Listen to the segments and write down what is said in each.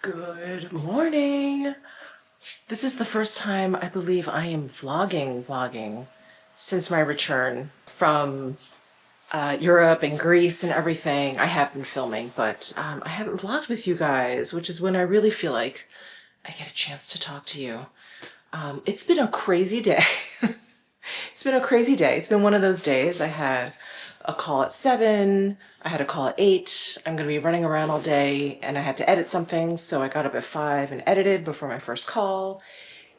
Good morning. This is the first time I believe I am vlogging since my return from Europe and Greece and everything. I have been filming, but I haven't vlogged with you guys, which is when I really feel like I get a chance to talk to you. It's been a crazy day. It's been a crazy day. It's been one of those days. I had a call at 7, I had a call at 8. I'm gonna be running around all day and I had to edit something, so I got up at 5 and edited before my first call.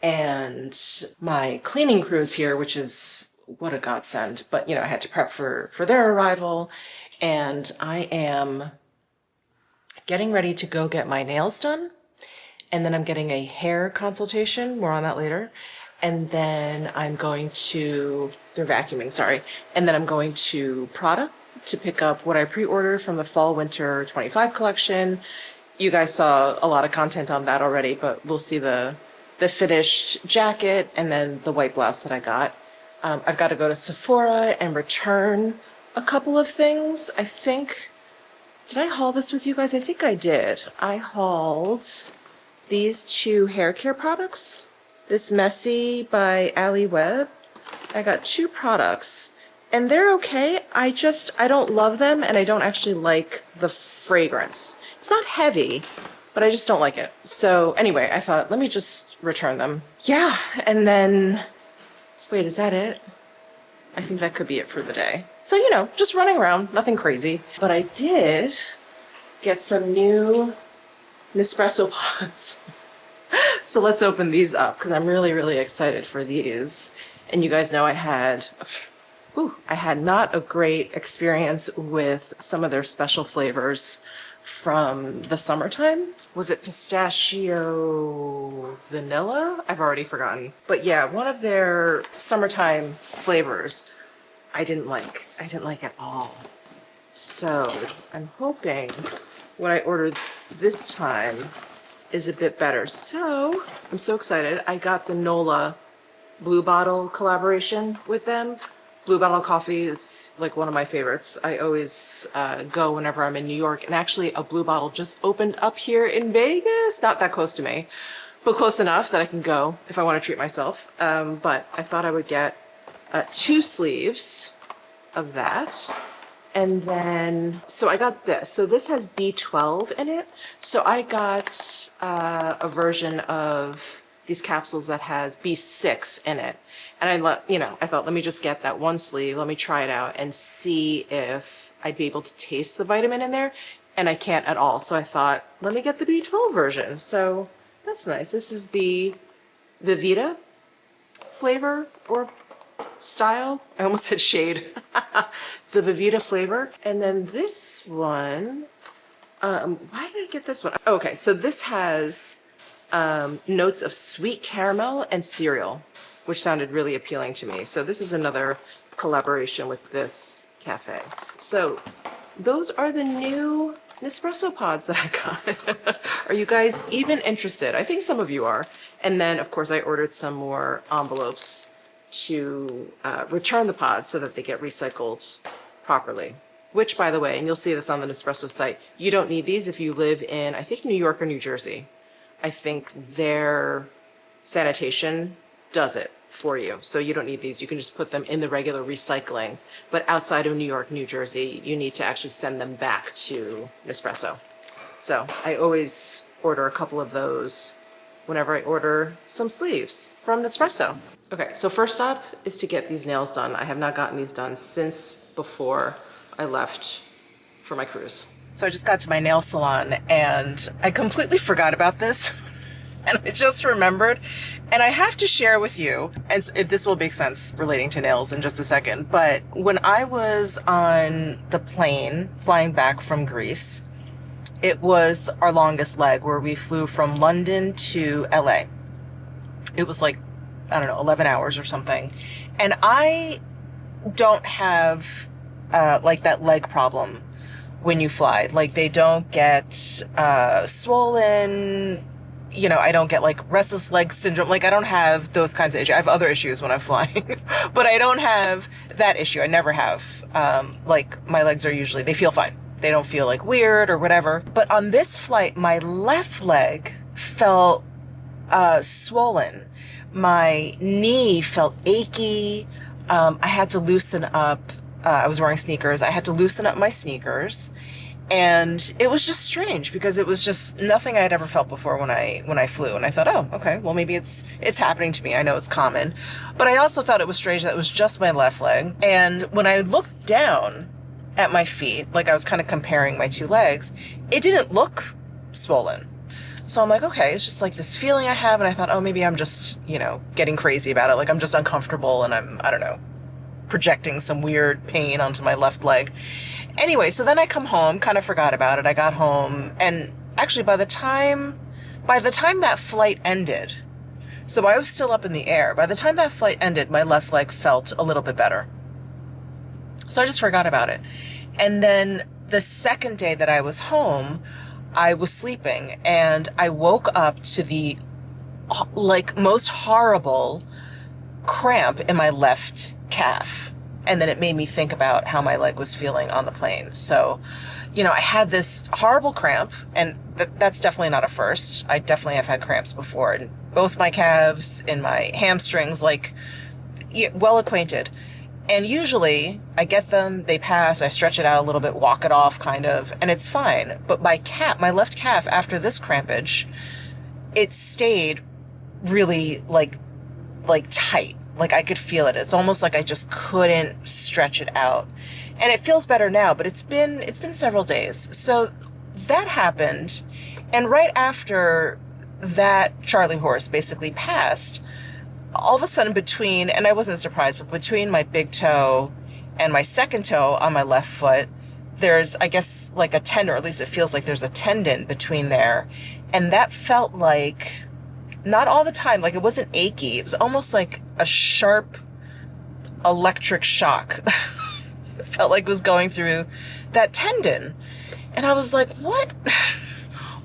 And my cleaning crew is here, which is what a godsend. But you know, I had to prep for their arrival, and I am getting ready to go get my nails done. And then I'm getting a hair consultation, more on that later. And then I'm going to, they're vacuuming, sorry. And then I'm going to Prada to pick up what I pre-ordered from the Fall Winter 25 collection. You guys saw a lot of content on that already, but we'll see the finished jacket and then the white blouse that I got. I've got to go to Sephora and return a couple of things. I think, did I haul this with you guys? I think I did. I hauled these two hair care products. This Messy by Ali Webb. I got 2 products and they're okay. I don't love them, and I don't actually like the fragrance. It's not heavy, but I just don't like it. So anyway, I thought, let me just return them. Yeah, and then, wait, is that it? I think that could be it for the day. So, you know, just running around, nothing crazy. But I did get some new Nespresso pods. So let's open these up because I'm really excited for these. And you guys know I had not a great experience with some of their special flavors from the summertime. Was it pistachio vanilla? I've already forgotten. But yeah, one of their summertime flavors I didn't like at all. So I'm hoping what I ordered this time is a bit better. So I'm so excited. I got the NOLA Blue Bottle collaboration with them. Blue Bottle coffee is like one of my favorites. I always go whenever I'm in New York. And actually a Blue Bottle just opened up here in Vegas. Not that close to me, but close enough that I can go if I want to treat myself. But I thought I would get 2 sleeves of that. And then, so I got this. So this has B12 in it. So I got a version of these capsules that has B6 in it. And I thought, let me just get that 1 sleeve. Let me try it out and see if I'd be able to taste the vitamin in there. And I can't at all. So I thought, let me get the B12 version. So that's nice. This is the Vivita flavor or style. I almost said shade. The Vivita flavor. And then this one, why did I get this one? Okay, so this has notes of sweet caramel and cereal, which sounded really appealing to me. So this is another collaboration with this cafe. So those are the new Nespresso pods that I got. Are you guys even interested? I think some of you are. And then, of course, I ordered some more envelopes to return the pods so that they get recycled properly. Which, by the way, and you'll see this on the Nespresso site, you don't need these if you live in, I think, New York or New Jersey. I think their sanitation does it for you. So you don't need these. You can just put them in the regular recycling. But outside of New York, New Jersey, you need to actually send them back to Nespresso. So I always order a couple of those whenever I order some sleeves from Nespresso. Okay, so first up is to get these nails done. I have not gotten these done since before I left for my cruise. So I just got to my nail salon and I completely forgot about this and I just remembered, and I have to share with you, and this will make sense relating to nails in just a second, but when I was on the plane flying back from Greece, it was our longest leg where we flew from London to LA. It was like, I don't know, 11 hours or something. And I don't have like that leg problem when you fly. Like they don't get swollen, you know, I don't get like restless leg syndrome. Like I don't have those kinds of issues. I have other issues when I'm flying, but I don't have that issue. I never have. Like my legs are usually, they feel fine. They don't feel like weird or whatever. But on this flight, my left leg felt swollen. My knee felt achy. I had to loosen up. I was wearing sneakers. I had to loosen up my sneakers. And it was just strange because it was just nothing I had ever felt before when I flew. And I thought, oh, okay, well, maybe it's happening to me. I know it's common. But I also thought it was strange that it was just my left leg. And when I looked down at my feet, like I was kind of comparing my two legs, it didn't look swollen. So I'm like, okay, it's just like this feeling I have. And I thought, oh, maybe I'm just, getting crazy about it. Like I'm just uncomfortable and I don't know, projecting some weird pain onto my left leg. Anyway, so then I come home, kind of forgot about it. I got home, and actually by the time that flight ended, so I was still up in the air. By the time that flight ended, my left leg felt a little bit better. So I just forgot about it. And then the second day that I was home, I was sleeping, and I woke up to the most horrible cramp in my left calf. And then it made me think about how my leg was feeling on the plane. So, I had this horrible cramp, and that's definitely not a first. I definitely have had cramps before in both my calves, in my hamstrings, well acquainted. And usually I get them, they pass, I stretch it out a little bit, walk it off kind of, and it's fine. But my left calf, after this crampage, it stayed really tight. Like I could feel it. It's almost like I just couldn't stretch it out. And it feels better now, but it's been several days. So that happened. And right after that Charlie horse basically passed, all of a sudden and I wasn't surprised, but between my big toe and my second toe on my left foot, there's, I guess, like a tendon, or at least it feels like there's a tendon between there. And that felt like, not all the time, like it wasn't achy. It was almost like a sharp electric shock. It felt like it was going through that tendon. And I was like, what?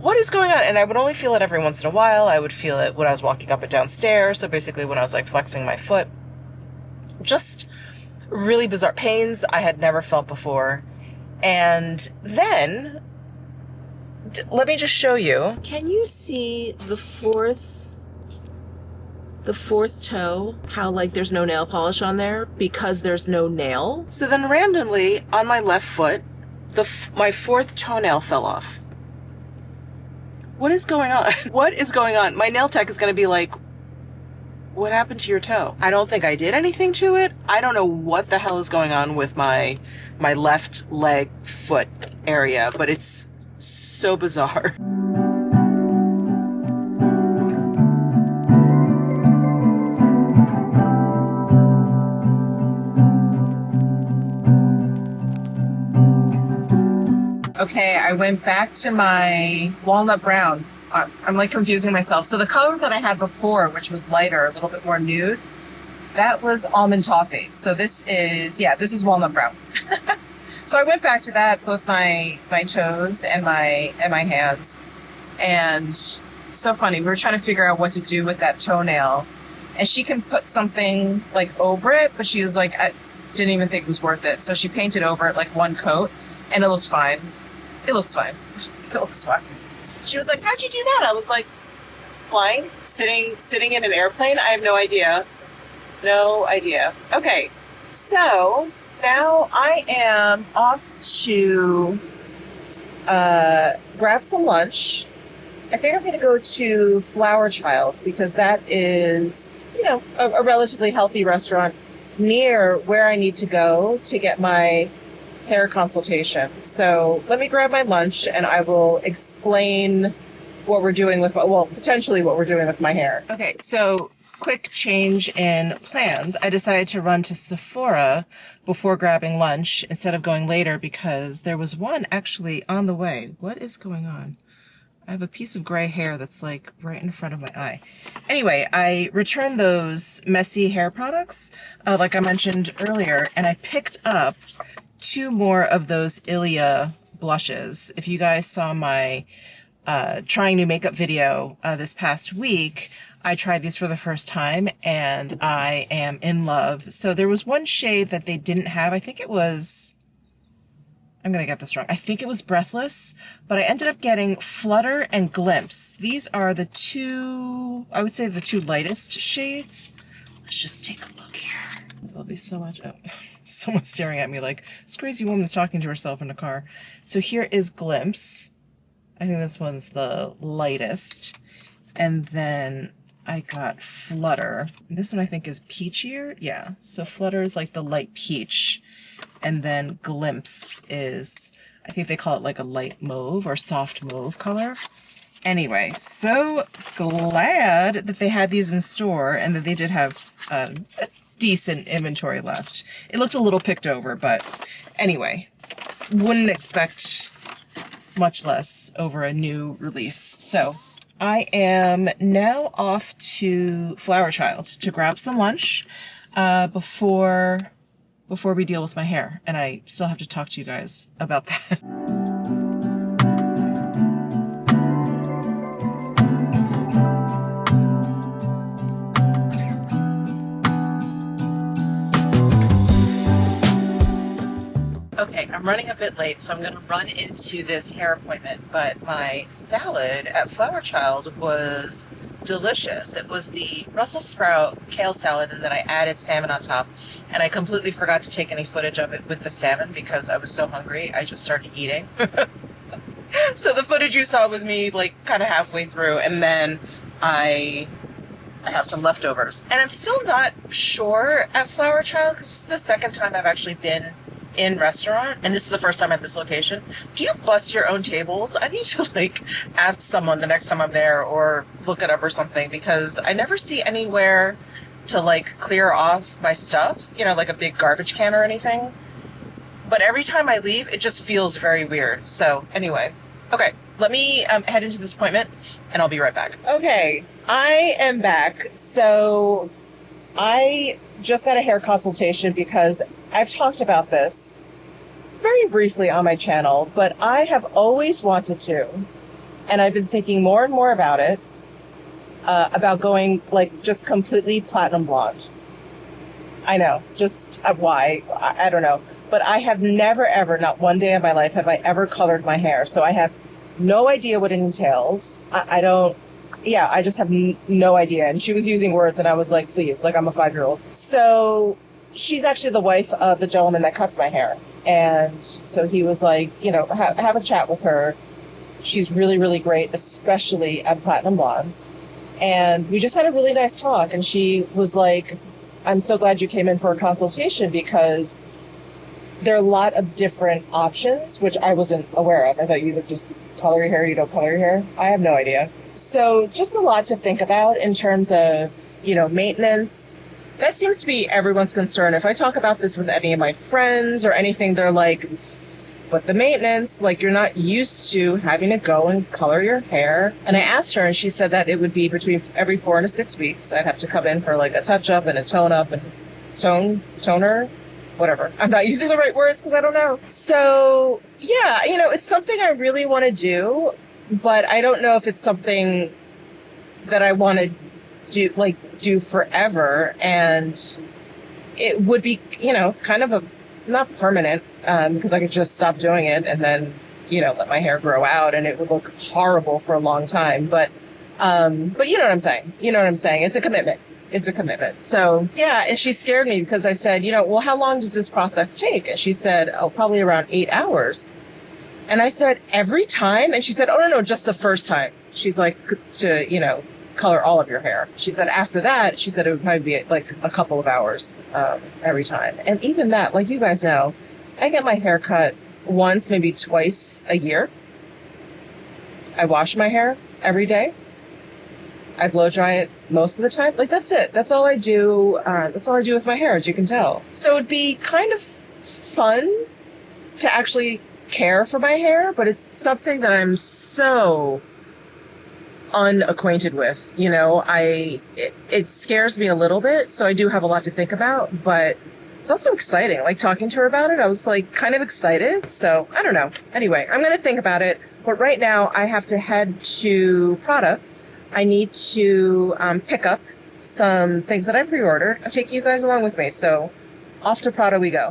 What is going on? And I would only feel it every once in a while. I would feel it when I was walking up and down stairs. So basically when I was flexing my foot. Just really bizarre pains I had never felt before. And then, let me just show you. Can you see the fourth toe, how there's no nail polish on there because there's no nail? So then randomly on my left foot, my fourth toenail fell off. What is going on? What is going on? My nail tech is going to be like, what happened to your toe? I don't think I did anything to it. I don't know what the hell is going on with my left leg foot area, but it's so bizarre. Okay, I went back to my walnut brown. I'm confusing myself. So the color that I had before, which was lighter, a little bit more nude, that was almond toffee. So this is walnut brown. So I went back to that, both my toes and my hands. And so funny, we were trying to figure out what to do with that toenail. And she can put something over it, but she was I didn't even think it was worth it. So she painted over it one coat, and it looked fine. It looks fine. It looks fine. She was like, how'd you do that? I was like, flying, sitting in an airplane. I have no idea. No idea. Okay. So now I am off to grab some lunch. I think I'm going to go to Flower Child because that is, a relatively healthy restaurant near where I need to go to get my hair consultation. So let me grab my lunch and I will explain what we're doing with, potentially what we're doing with my hair. Okay, so quick change in plans. I decided to run to Sephora before grabbing lunch instead of going later because there was one actually on the way. What is going on? I have a piece of gray hair that's right in front of my eye. Anyway, I returned those messy hair products, like I mentioned earlier, and I picked up 2 more of those Ilia blushes. If you guys saw my trying new makeup video this past week, I tried these for the first time and I am in love. So there was one shade that they didn't have. I think it was I'm gonna get this wrong. I think it was Breathless, but I ended up getting Flutter and Glimpse. These are the two, I would say the two lightest shades. Let's just take a look here. There'll be so much, oh, someone's staring at me like, this crazy woman's talking to herself in a car. So here is Glimpse. I think this one's the lightest. And then I got Flutter. This one I think is peachier. Yeah, so Flutter is like the light peach. And then Glimpse is, I think they call it like a light mauve or soft mauve color. Anyway, so glad that they had these in store and that they did have a decent inventory left. It looked a little picked over, but anyway, wouldn't expect much less over a new release. So I am now off to Flower Child to grab some lunch before we deal with my hair. And I still have to talk to you guys about that. Okay, I'm running a bit late, so I'm going to run into this hair appointment, but my salad at Flower Child was delicious. It was the Brussels sprout kale salad, and then I added salmon on top, and I completely forgot to take any footage of it with the salmon because I was so hungry, I just started eating. So the footage you saw was me like kind of halfway through, and then I have some leftovers. And I'm still not sure at Flower Child because this is the second time I've actually been in restaurant, and this is the first time at this location. Do you bus your own tables? I need to like ask someone the next time I'm there or look it up or something, because I never see anywhere to like clear off my stuff, you know, like a big garbage can or anything. But every time I leave, it just feels very weird. So anyway, okay, let me head into this appointment and I'll be right back. Okay, I am back. So I just got a hair consultation because I've talked about this very briefly on my channel, but I have always wanted to, and I've been thinking more and more about it, about going like just completely platinum blonde. I know, just why? I don't know. But I have never ever, not one day in my life, have I ever colored my hair. So I have no idea what it entails. I just have no idea. And she was using words and I was like, please, like I'm a 5-year-old. So she's actually the wife of the gentleman that cuts my hair. And so he was like, you know, have a chat with her. She's really, really great, especially at platinum blondes. And we just had a really nice talk. And she was like, I'm so glad you came in for a consultation because there are a lot of different options, which I wasn't aware of. I thought you either just color your hair or you don't color your hair. I have no idea. So just a lot to think about in terms of, you know, maintenance. That seems to be everyone's concern. If I talk about this with any of my friends or anything, they're like, but the maintenance, like you're not used to having to go and color your hair. And I asked her and she said that it would be between every 4 to 6 weeks. I'd have to come in for like a touch up and a tone up and toner, whatever. I'm not using the right words because I don't know. So yeah, you know, it's something I really want to do, but I don't know if it's something that I want to do forever. And it would be, you know, it's kind of a, not permanent, because I could just stop doing it and then, you know, let my hair grow out and it would look horrible for a long time. But you know what I'm saying? You know what I'm saying? It's a commitment. It's a commitment. So yeah, and she scared me because I said, you know, well, how long does this process take? And she said, oh, probably around 8 hours. And I said, every time? And she said, oh, no, just the first time. She's like, to, you know, color all of your hair. She said after that, she said it would probably be like a couple of hours every time. And even that, like you guys know, I get my hair cut once, maybe twice a year. I wash my hair every day. I blow dry it most of the time. Like that's it. That's all I do. That's all I do with my hair, as you can tell. So it'd be kind of fun to actually care for my hair, but it's something that I'm so unacquainted with. You know, it scares me a little bit. So I do have a lot to think about, but it's also exciting. Like talking to her about it, I was like kind of excited. So I don't know. Anyway, I'm going to think about it. But right now I have to head to Prada. I need to pick up some things that I pre-ordered. I'm taking you guys along with me. So off to Prada we go.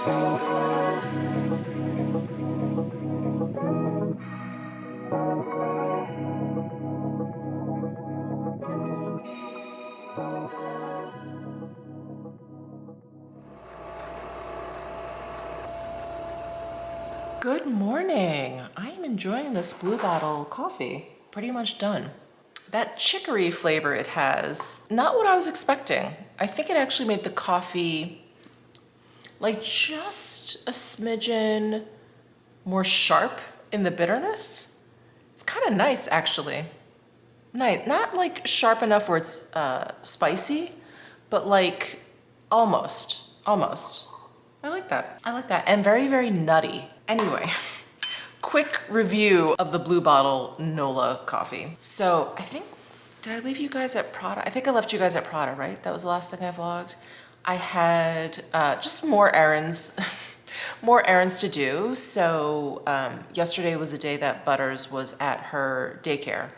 Good morning. I am enjoying this Blue Bottle coffee. Pretty much done. That chicory flavor it has, not what I was expecting. I think it actually made the coffee like just a smidgen more sharp in the bitterness. It's kind of nice actually. Nice, not like sharp enough where it's spicy, but like almost. I like that. And very, very nutty. Anyway, quick review of the Blue Bottle Nola coffee. So I think, did I leave you guys at Prada? I think I left you guys at Prada, right? That was the last thing I vlogged. I had just more errands, more errands to do. So yesterday was a day that Butters was at her daycare,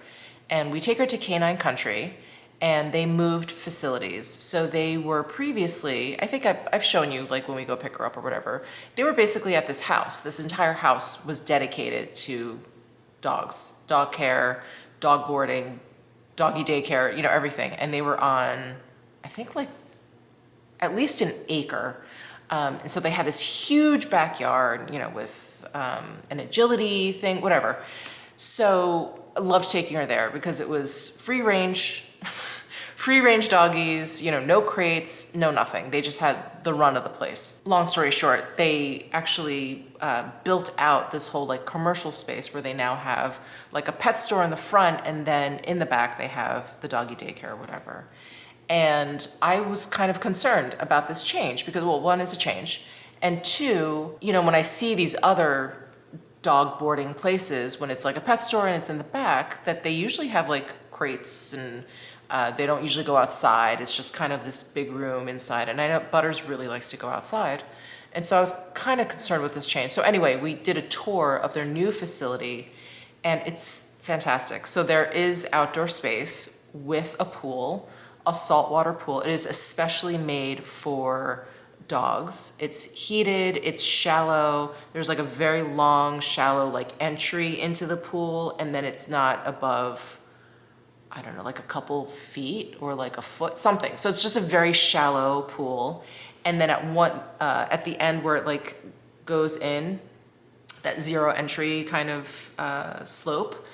and we take her to Canine Country, and they moved facilities. So they were previously, I think I've shown you like when we go pick her up or whatever, they were basically at this house. This entire house was dedicated to dogs, dog care, dog boarding, doggy daycare, you know, everything. And they were on, I think like at least an acre. And so they had this huge backyard, you know, with an agility thing, whatever. So I loved taking her there because it was free range doggies, you know, no crates, no nothing. They just had the run of the place. Long story short, they actually built out this whole like commercial space where they now have like a pet store in the front, and then in the back they have the doggy daycare or whatever. And I was kind of concerned about this change because, well, one, is a change, and two, you know, when I see these other dog boarding places, when it's like a pet store and it's in the back, that they usually have like crates and they don't usually go outside. It's just kind of this big room inside. And I know Butters really likes to go outside. And so I was kind of concerned with this change. So anyway, we did a tour of their new facility, and it's fantastic. So there is outdoor space with a pool, a saltwater pool. It is especially made for dogs. It's heated, it's shallow. There's like a very long, shallow like entry into the pool, and then it's not above, I don't know, like a couple feet or like a foot, something. So it's just a very shallow pool. And then at the end where it like goes in, that zero entry kind of slope,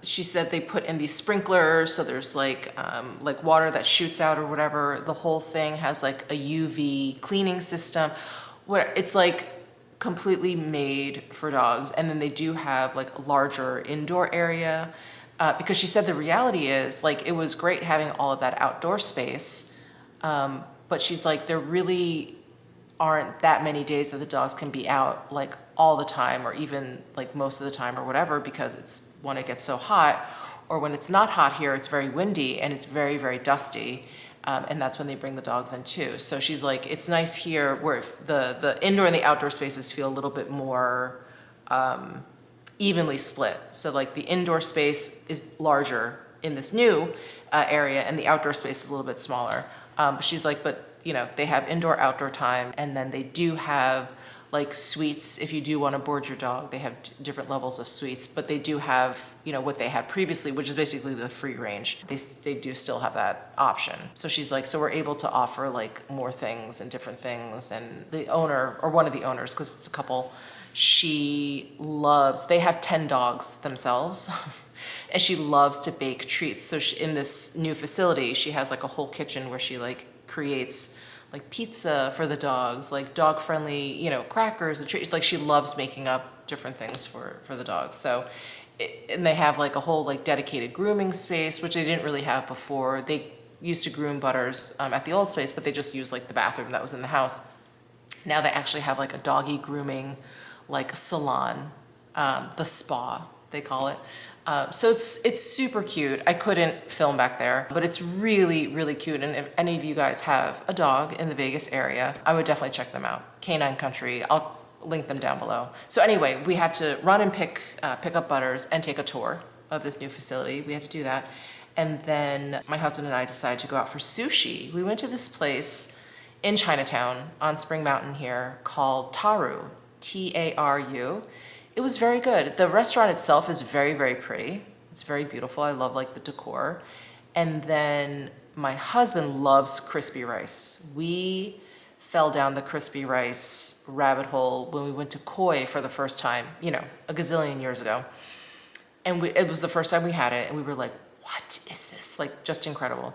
she said they put in these sprinklers, so there's like water that shoots out or whatever. The whole thing has like a UV cleaning system, where it's like completely made for dogs. And then they do have like a larger indoor area, because she said the reality is like it was great having all of that outdoor space, but she's like there really aren't that many days that the dogs can be out like all the time, or even like most of the time or whatever, because it's when it gets so hot, or when it's not hot here, it's very windy and it's very, very dusty. And that's when they bring the dogs in too. So she's like, it's nice here where the indoor and the outdoor spaces feel a little bit more evenly split. So like the indoor space is larger in this new area, and the outdoor space is a little bit smaller. But she's like, but you know, they have indoor outdoor time, and then they do have like suites. If you do want to board your dog, they have different levels of suites, but they do have, you know, what they had previously, which is basically the free range. They do still have that option. So she's like, so we're able to offer like more things and different things. And the owner, or one of the owners, because it's a couple, they have 10 dogs themselves. And she loves to bake treats. So in this new facility, she has like a whole kitchen where she like creates like pizza for the dogs, like dog friendly, you know, crackers and treats. Like she loves making up different things for the dogs. So, and they have like a whole like dedicated grooming space, which they didn't really have before. They used to groom Butters at the old space, but they just used like the bathroom that was in the house. Now they actually have like a doggy grooming, like salon, the spa, they call it. So it's super cute. I couldn't film back there, but it's really, really cute. And if any of you guys have a dog in the Vegas area, I would definitely check them out. Canine Country, I'll link them down below. So anyway, we had to run and pick up Butters and take a tour of this new facility. We had to do that. And then my husband and I decided to go out for sushi. We went to this place in Chinatown on Spring Mountain here called Taru, Taru. It was very good. The restaurant itself is very, very pretty. It's very beautiful. I love like the decor. And then my husband loves crispy rice. We fell down the crispy rice rabbit hole when we went to Pkwy for the first time, you know, a gazillion years ago. And it was the first time we had it, and we were like, what is this? Like, just incredible.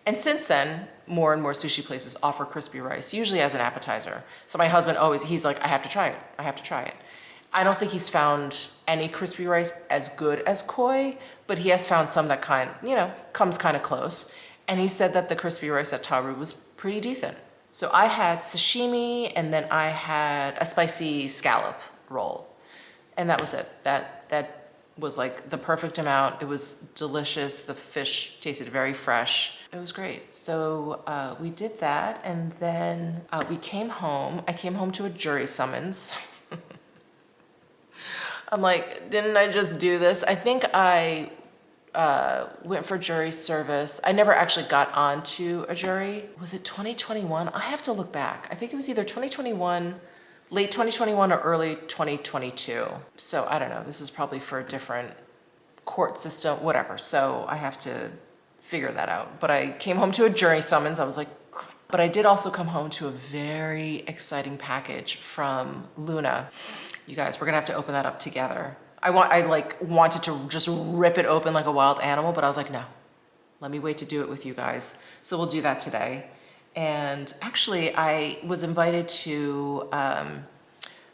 And since then, more and more sushi places offer crispy rice, usually as an appetizer. So my husband always, he's like, I have to try it. I have to try it. I don't think he's found any crispy rice as good as Pkwy, but he has found some that comes kind of close. And he said that the crispy rice at Taru was pretty decent. So I had sashimi, and then I had a spicy scallop roll. And that was it. That was like the perfect amount. It was delicious. The fish tasted very fresh. It was great. So we did that, and then we came home. I came home to a jury summons. I'm like, didn't I just do this? I think I went for jury service. I never actually got onto a jury. Was it 2021? I have to look back. I think it was either 2021, late 2021 or early 2022. So I don't know. This is probably for a different court system, whatever. So I have to figure that out. But I came home to a jury summons. I was like, but I did also come home to a very exciting package from Luna. You guys, we're gonna have to open that up together. I wanted to just rip it open like a wild animal, but I was like, no, let me wait to do it with you guys. So we'll do that today. And actually, I was invited to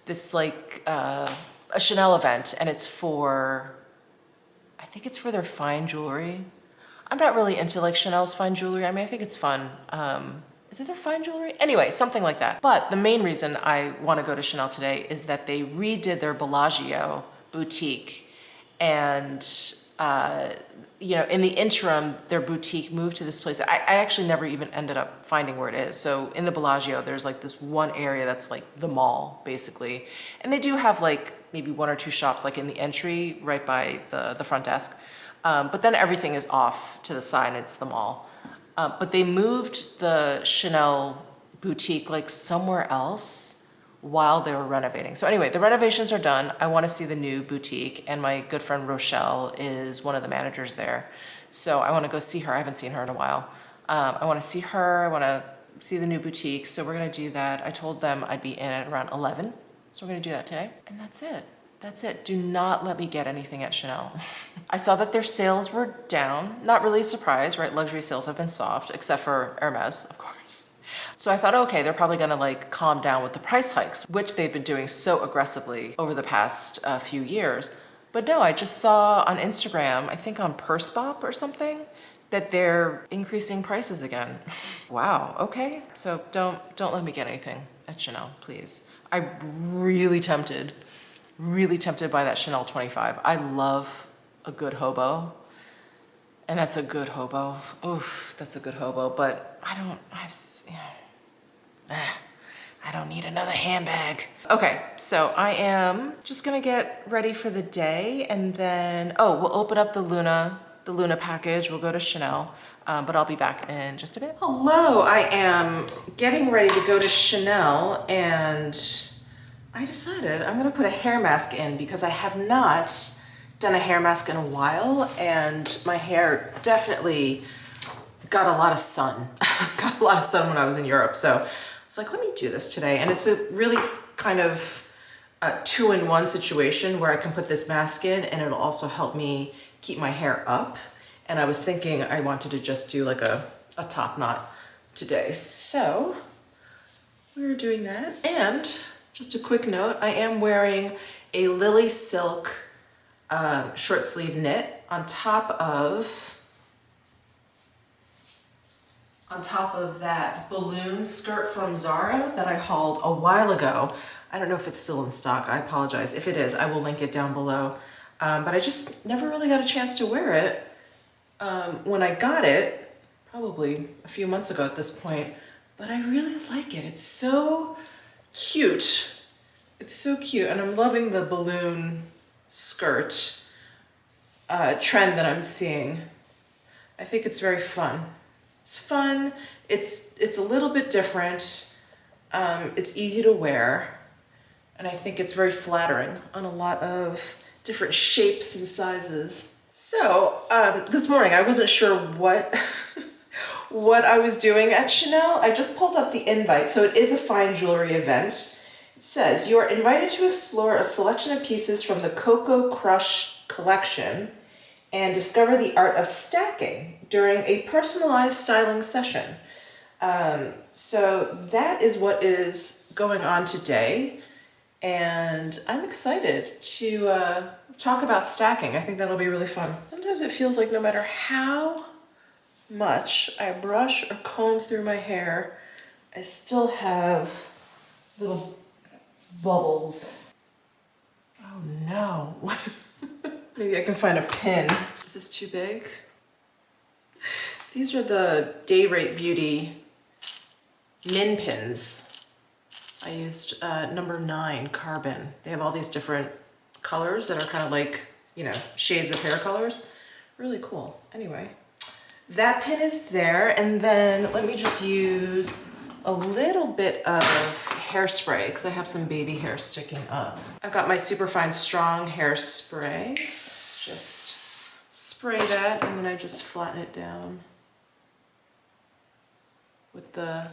this a Chanel event, and it's I think it's for their fine jewelry. I'm not really into like Chanel's fine jewelry. I mean, I think it's fun. Is it their fine jewelry? Anyway, something like that. But the main reason I want to go to Chanel today is that they redid their Bellagio boutique, and in the interim, their boutique moved to this place. I actually never even ended up finding where it is. So in the Bellagio, there's like this one area that's like the mall, basically. And they do have like maybe one or two shops like in the entry right by the front desk. But then everything is off to the side and it's the mall. But they moved the Chanel boutique like somewhere else while they were renovating. So anyway, the renovations are done. I want to see the new boutique, and my good friend Rochelle is one of the managers there. So I want to go see her. I haven't seen her in a while. I want to see her. I want to see the new boutique. So we're going to do that. I told them I'd be in at around 11. So we're going to do that today. And that's it. That's it. Do not let me get anything at Chanel. I saw that their sales were down. Not really surprised, right? Luxury sales have been soft, except for Hermes, of course. So I thought, okay, they're probably gonna like calm down with the price hikes, which they've been doing so aggressively over the past few years. But no, I just saw on Instagram, I think on Purse or something, that they're increasing prices again. Wow, okay. So don't let me get anything at Chanel, please. I'm really tempted by that Chanel 25. I love a good hobo. And that's a good hobo. Oof, that's a good hobo. But I don't need another handbag. Okay, so I am just gonna get ready for the day, and then, we'll open up the Luna package. We'll go to Chanel, but I'll be back in just a bit. Hello, I am getting ready to go to Chanel, and I decided I'm gonna put a hair mask in because I have not done a hair mask in a while, and my hair definitely got a lot of sun. Got a lot of sun when I was in Europe, so I was like, let me do this today. And it's a really kind of a two-in-one situation where I can put this mask in and it'll also help me keep my hair up. And I was thinking I wanted to just do like a top knot today. So we're doing that. And just a quick note, I am wearing a Lily Silk short sleeve knit on top of that balloon skirt from Zara that I hauled a while ago. I don't know if it's still in stock. I apologize. If it is, I will link it down below. But I just never really got a chance to wear it when I got it, probably a few months ago at this point. But I really like it. It's so cute. It's so cute. And I'm loving the balloon skirt trend that I'm seeing. I think it's very fun. It's fun. It's a little bit different. It's easy to wear, and I think it's very flattering on a lot of different shapes and sizes. So this morning I wasn't sure what what I was doing at Chanel. I just pulled up the invite, so it is a fine jewelry event. It says, you are invited to explore a selection of pieces from the Coco Crush collection and discover the art of stacking during a personalized styling session. So that is what is going on today, and I'm excited to talk about stacking. I think that'll be really fun. Sometimes it feels like no matter how much I brush or comb through my hair, I still have little bubbles. Oh no. Maybe I can find a pin. Is this too big? These are the Day Rate Beauty min pins. I used number 9 carbon. They have all these different colors that are kind of like, you know, shades of hair colors. Really cool. Anyway, that pin is there, and then let me just use a little bit of hairspray because I have some baby hair sticking up. I've got my Superfine Strong hairspray. Just spray that, and then I just flatten it down with the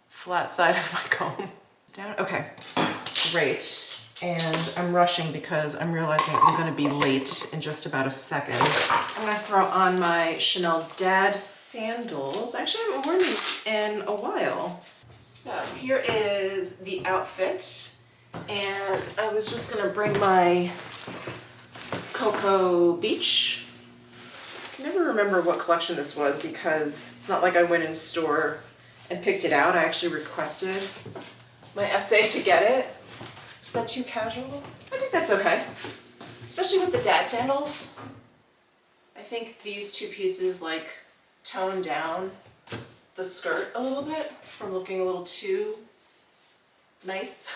flat side of my comb. Down. Okay, great. And I'm rushing because I'm realizing I'm gonna be late in just about a second. I'm gonna throw on my Chanel Dad sandals. Actually, I haven't worn these in a while. So here is the outfit. And I was just gonna bring my Coco Beach. I can never remember what collection this was because it's not like I went in store and picked it out. I actually requested my essay to get it. Is that too casual? I think that's okay. Especially with the dad sandals. I think these two pieces like tone down the skirt a little bit from looking a little too nice.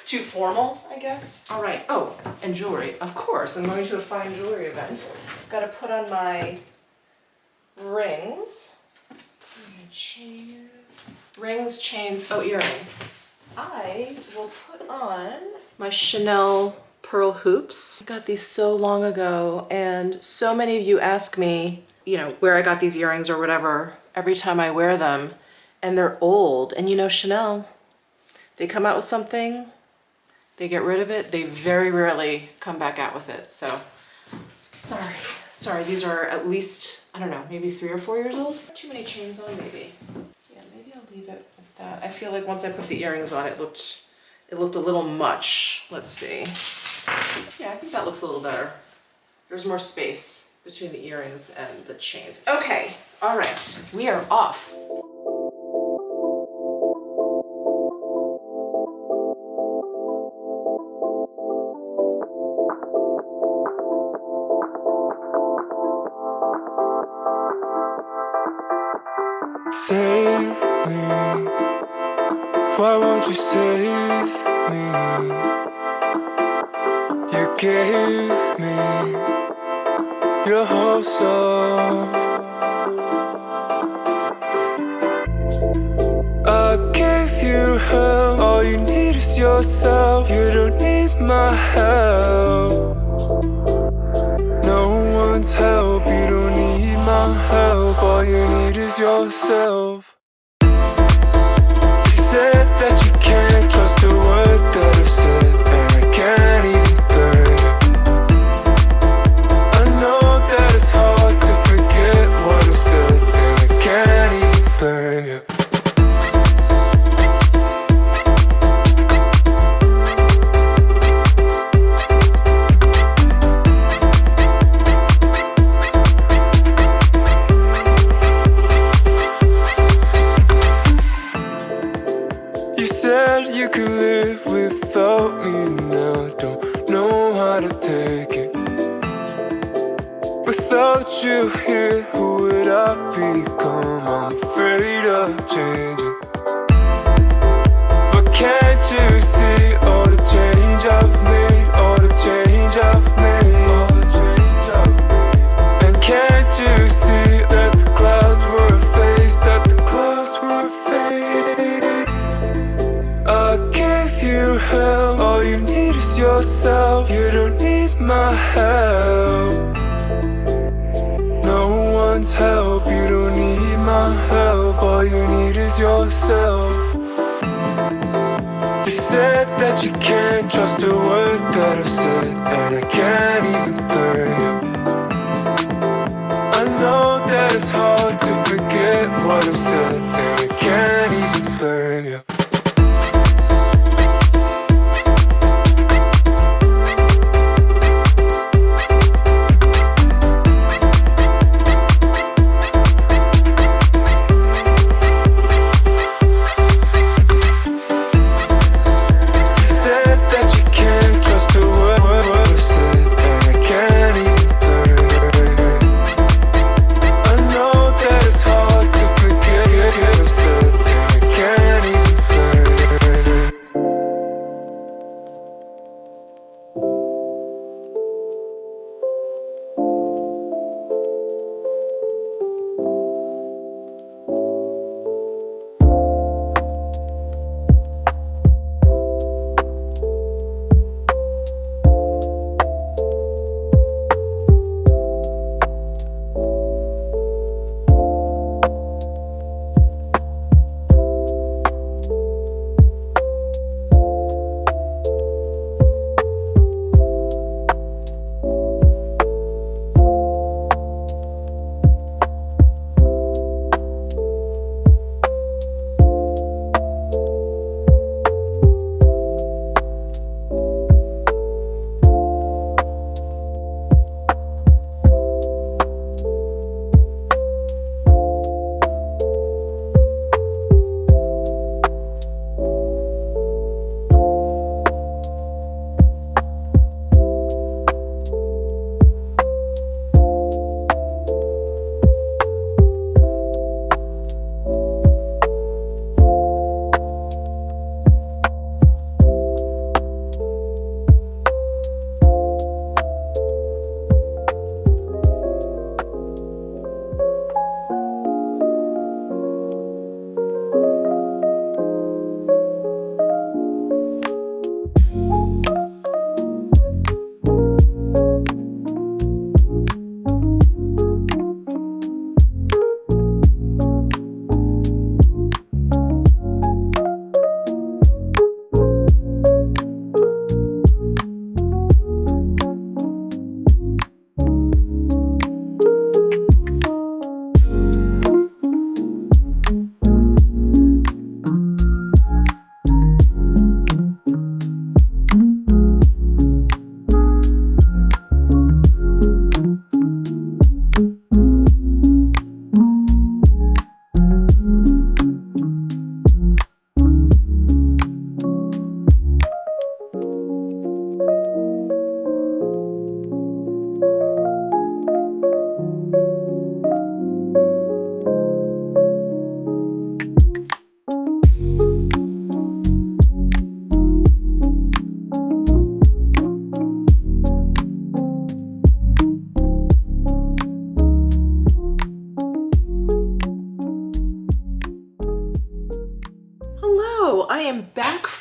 Too formal, I guess. All right, oh, and jewelry. Of course, I'm going to a fine jewelry event. Got to put on my rings. Chains. Rings, chains, oh, earrings. I will put on my Chanel pearl hoops. I got these so long ago, and so many of you ask me, you know, where I got these earrings or whatever every time I wear them, and they're old. And you know, Chanel, they come out with something, they get rid of it, they very rarely come back out with it. So, sorry, these are at least, I don't know, maybe 3 or 4 years old. Too many chains on, maybe. Yeah, maybe I'll leave it with that. I feel like once I put the earrings on, it looked a little much. Let's see. Yeah, I think that looks a little better. There's more space between the earrings and the chains. Okay, all right, we are off. Save me, why won't you save me? You gave me your whole self. I gave you help, all you need is yourself. You don't need my help, no one's help. You don't need my help, all you need is yourself. You said that you can't trust a word that I've said, and I can't even burn you. I know that it's hard to forget what I've said, and I can't even burn you. You could live without me now, don't know how to take it. Without you here, who would I become? I'm afraid of changing. But can't you see all the change I've made, all the change I've made, all the change I've made? And can't you see that the clouds were a phase? to hell. All you need is yourself. You don't need my help. No one's help. You don't need my help. All you need is yourself. You said that you can't trust a word that I've said, and I can't even burn you. I know that it's hard to forget what I've said, and I can't even burn you.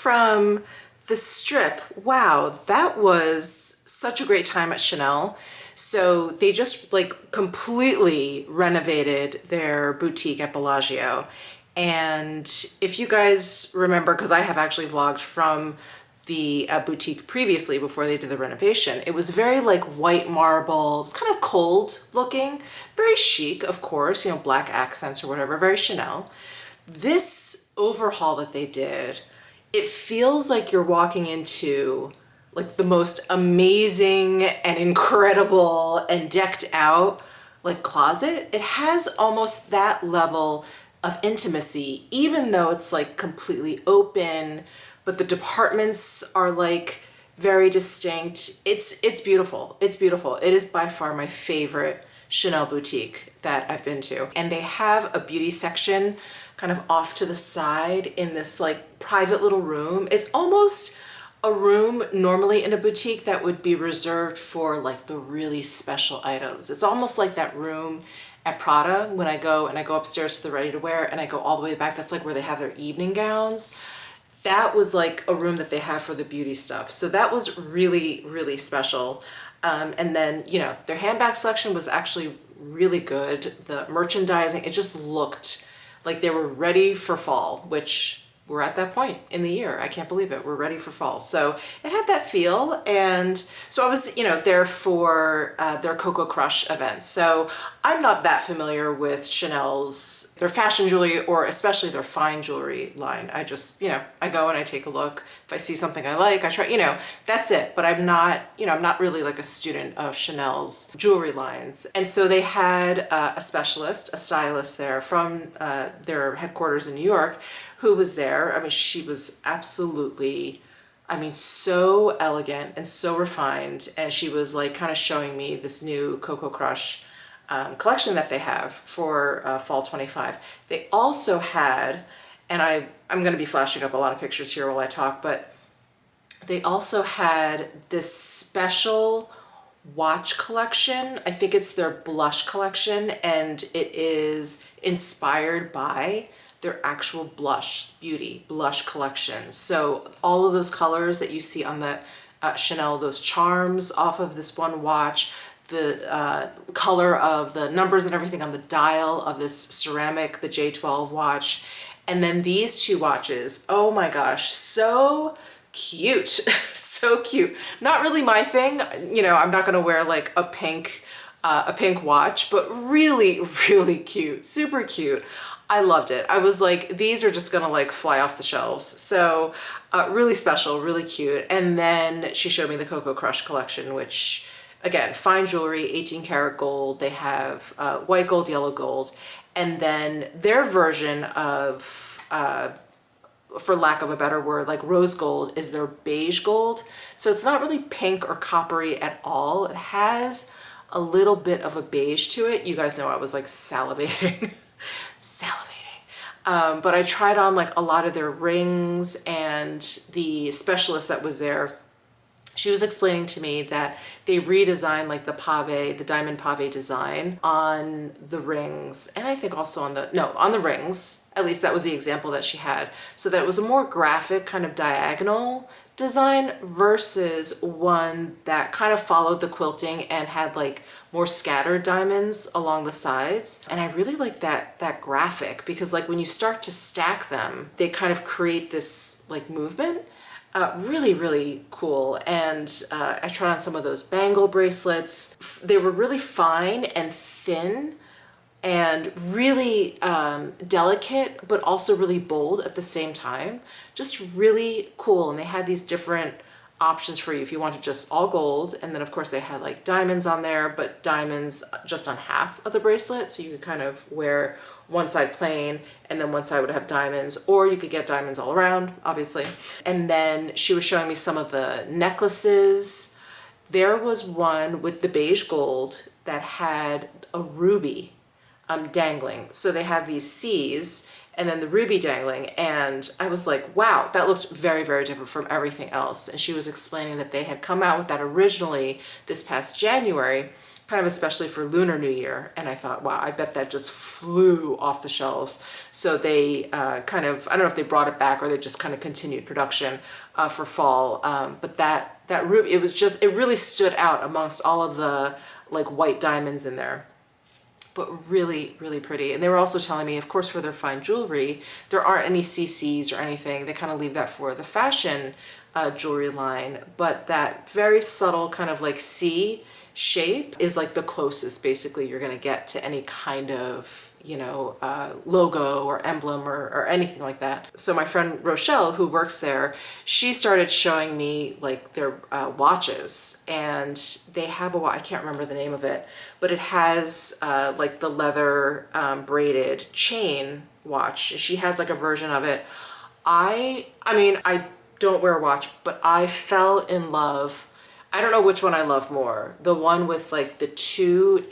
From the strip. Wow, that was such a great time at Chanel. So they just like completely renovated their boutique at Bellagio. And if you guys remember, because I have actually vlogged from the boutique previously before they did the renovation, it was very like white marble. It was kind of cold looking, very chic, of course, you know, black accents or whatever, very Chanel. This overhaul that they did, it feels like you're walking into like the most amazing and incredible and decked out like closet. It has almost that level of intimacy, even though it's like completely open, but the departments are like very distinct. It's beautiful. It's beautiful. It is by far my favorite Chanel boutique that I've been to. And they have a beauty section kind of off to the side in this like private little room. It's almost a room normally in a boutique that would be reserved for like the really special items. It's almost like that room at Prada when I go upstairs to the ready to wear and I go all the way back. That's like where they have their evening gowns. that was like a room that they have for the beauty stuff. So that was really, really special. And then, you know, their handbag selection was actually really good. The merchandising, it just looked like they were ready for fall, which we're at that point in the year. I can't believe it. We're ready for fall. So it had that feel. And so I was, you know, there for their Coco Crush events. So I'm not that familiar with Chanel's, their fashion jewelry, or especially their fine jewelry line. I just, you know, I go and I take a look. If I see something I like, I try, you know, that's it. But I'm not, you know, I'm not really like a student of Chanel's jewelry lines. And so they had a specialist, a stylist there from their headquarters in New York, who was there. I mean, she was absolutely, I mean, so elegant and so refined. And she was like kind of showing me this new Coco Crush collection that they have for fall 25. They also had, and I'm going to be flashing up a lot of pictures here while I talk, but they also had this special watch collection. I think it's their blush collection, and it is inspired by their actual beauty blush collection. So all of those colors that you see on the Chanel, those charms off of this one watch, the color of the numbers and everything on the dial of this ceramic, the J12 watch. And then these two watches, oh my gosh, so cute, so cute. Not really my thing, you know, I'm not gonna wear like a pink watch, but really, really cute, super cute. I loved it. I was like, these are just gonna like fly off the shelves. So really special, really cute. And then she showed me the Coco Crush collection, which again, fine jewelry, 18 karat gold. They have white gold, yellow gold. And then their version of, for lack of a better word, like rose gold is their beige gold. So it's not really pink or coppery at all. It has a little bit of a beige to it. You guys know I was like salivating. But I tried on like a lot of their rings, and the specialist that was there, she was explaining to me that they redesigned like the diamond pave design on the rings, and I think also on the rings, at least that was the example that she had, so that it was a more graphic kind of diagonal design versus one that kind of followed the quilting and had like more scattered diamonds along the sides. And I really like that graphic, because like when you start to stack them, they kind of create this like movement. Really, really cool. And I tried on some of those bangle bracelets. They were really fine and thin and really delicate, but also really bold at the same time. Just really cool. And they had these different options for you if you wanted just all gold. And then of course they had like diamonds on there, but diamonds just on half of the bracelet. So you could kind of wear one side plain and then one side would have diamonds, or you could get diamonds all around, obviously. And then she was showing me some of the necklaces. There was one with the beige gold that had a ruby dangling. So they have these C's and then the ruby dangling. And I was like, wow, that looked very, very different from everything else. And she was explaining that they had come out with that originally this past January, kind of especially for Lunar New Year. And I thought, wow, I bet that just flew off the shelves. So they kind of, I don't know if they brought it back or they just kind of continued production for fall. But that ruby, it really stood out amongst all of the like white diamonds in there. But really, really pretty. And they were also telling me, of course, for their fine jewelry, there aren't any CCs or anything. They kind of leave that for the fashion jewelry line. But that very subtle kind of like C shape is like the closest basically you're going to get to any kind of, you know, logo or emblem or anything like that. So my friend Rochelle, who works there, she started showing me like their watches, and they have I can't remember the name of it, but it has like the leather braided chain watch. She has like a version of it. I mean, I don't wear a watch, but I fell in love. I don't know which one I love more, the one with like the two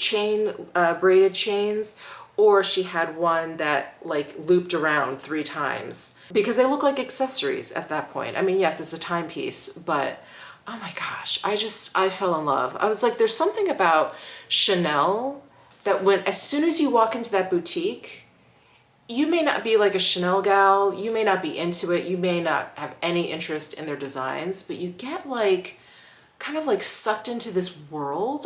braided chains, or she had one that like looped around 3 times, because they look like accessories at that point. I mean, yes, it's a timepiece, but oh my gosh, I fell in love. I was like, there's something about Chanel that as soon as you walk into that boutique, you may not be like a Chanel gal, you may not be into it, you may not have any interest in their designs, but you get like kind of like sucked into this world.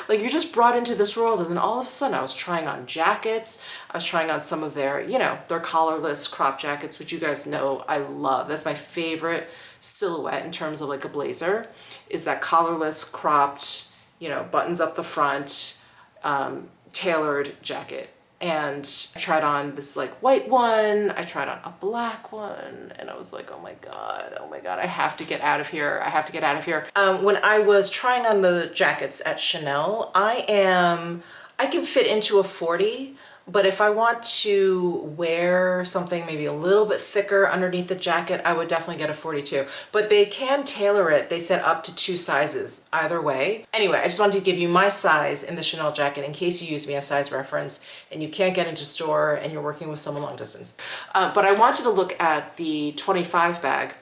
Like you're just brought into this world, and then all of a sudden I was trying on jackets. I was trying on some of their, you know, their collarless crop jackets, which you guys know I love. That's my favorite silhouette in terms of like a blazer, is that collarless cropped, you know, buttons up the front, tailored jacket. And I tried on this like white one, I tried on a black one, and I was like, oh my God, I have to get out of here. I have to get out of here. When I was trying on the jackets at Chanel, I can fit into a 40, but if I want to wear something maybe a little bit thicker underneath the jacket, I would definitely get a 42. But they can tailor it. They said up to 2 sizes either way. Anyway, I just wanted to give you my size in the Chanel jacket in case you use me as size reference and you can't get into store and you're working with someone long distance. But I wanted to look at the 25 bag.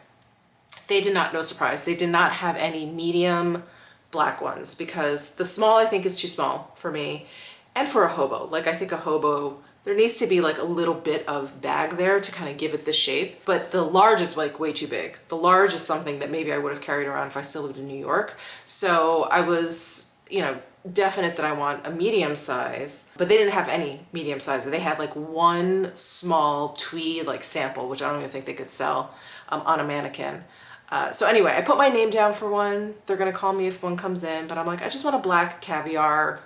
They did not, no surprise, they did not have any medium black ones because the small I think is too small for me. And for a hobo, like I think a hobo, there needs to be like a little bit of bag there to kind of give it the shape. But the large is like way too big. The large is something that maybe I would have carried around if I still lived in New York. So I was, you know, definite that I want a medium size, but they didn't have any medium sizes. They had like one small tweed like sample, which I don't even think they could sell on a mannequin. So anyway, I put my name down for one. They're gonna call me if one comes in, but I'm like, I just want a black caviar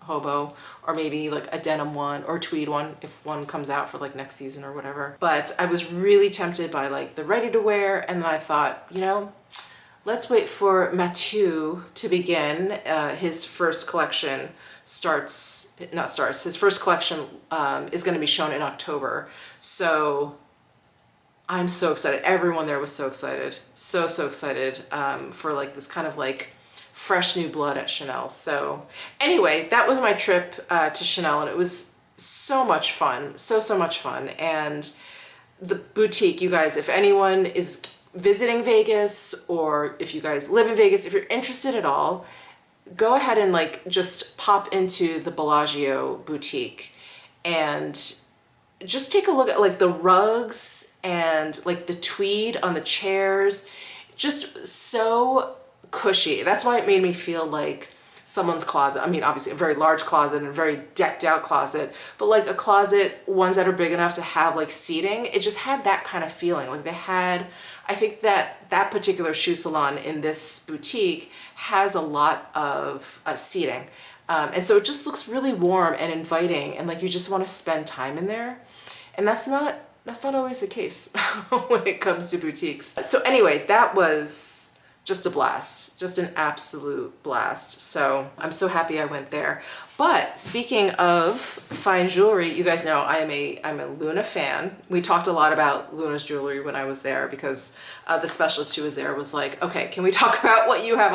hobo, or maybe like a denim one or tweed one if one comes out for like next season or whatever. But I was really tempted by like the ready to wear, and then I thought, you know, let's wait for Mathieu to begin. His first collection his first collection is going to be shown in October. So I'm so excited. Everyone there was so excited. So excited for like this kind of like fresh new blood at Chanel. So anyway, that was my trip to Chanel, and it was so much fun. So much fun. And the boutique, you guys, if anyone is visiting Vegas, or if you guys live in Vegas, if you're interested at all, go ahead and like just pop into the Bellagio boutique and just take a look at like the rugs and like the tweed on the chairs. Just so cushy. That's why it made me feel like someone's closet. I mean, obviously a very large closet and a very decked out closet, but like a closet, ones that are big enough to have like seating. It just had that kind of feeling. Like they had, I think that particular shoe salon in this boutique has a lot of seating. And so it just looks really warm and inviting, and like you just want to spend time in there. And that's not always the case when it comes to boutiques. So anyway, that was just a blast, just an absolute blast. So I'm so happy I went there. But speaking of fine jewelry, you guys know I'm a Luna fan. We talked a lot about Luna's jewelry when I was there because the specialist who was there was like, okay, can we talk about what you have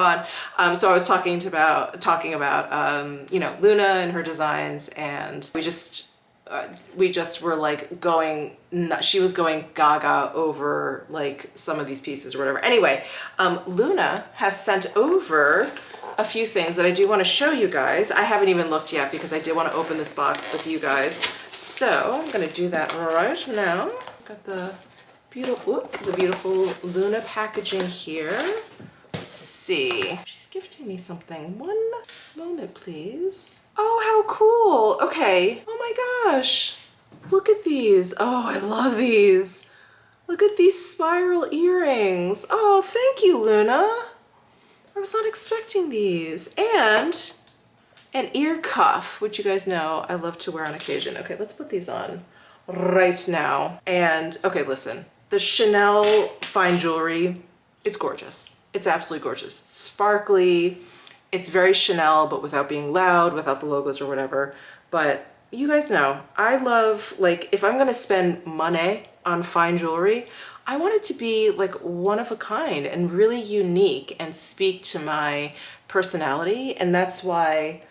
on? So I was talking about you know, Luna and her designs, and we just were like going nuts. She was going gaga over like some of these pieces or whatever. Anyway, Luna has sent over a few things that I do want to show you guys. I haven't even looked yet because I did want to open this box with you guys. So I'm going to do that right now. Got the beautiful Luna packaging here. Let's see. She's gifting me something. One moment, please. Oh, how cool. Okay. Oh my gosh. Look at these. Oh, I love these. Look at these spiral earrings. Oh, thank you, Luna. I was not expecting these. And an ear cuff, which you guys know I love to wear on occasion. Okay, let's put these on right now. And okay, listen, the Chanel fine jewelry, it's gorgeous. It's absolutely gorgeous. It's sparkly. It's very Chanel, but without being loud, without the logos or whatever. But you guys know, I love, like, if I'm gonna spend money on fine jewelry, I want it to be like one of a kind and really unique and speak to my personality. And that's why,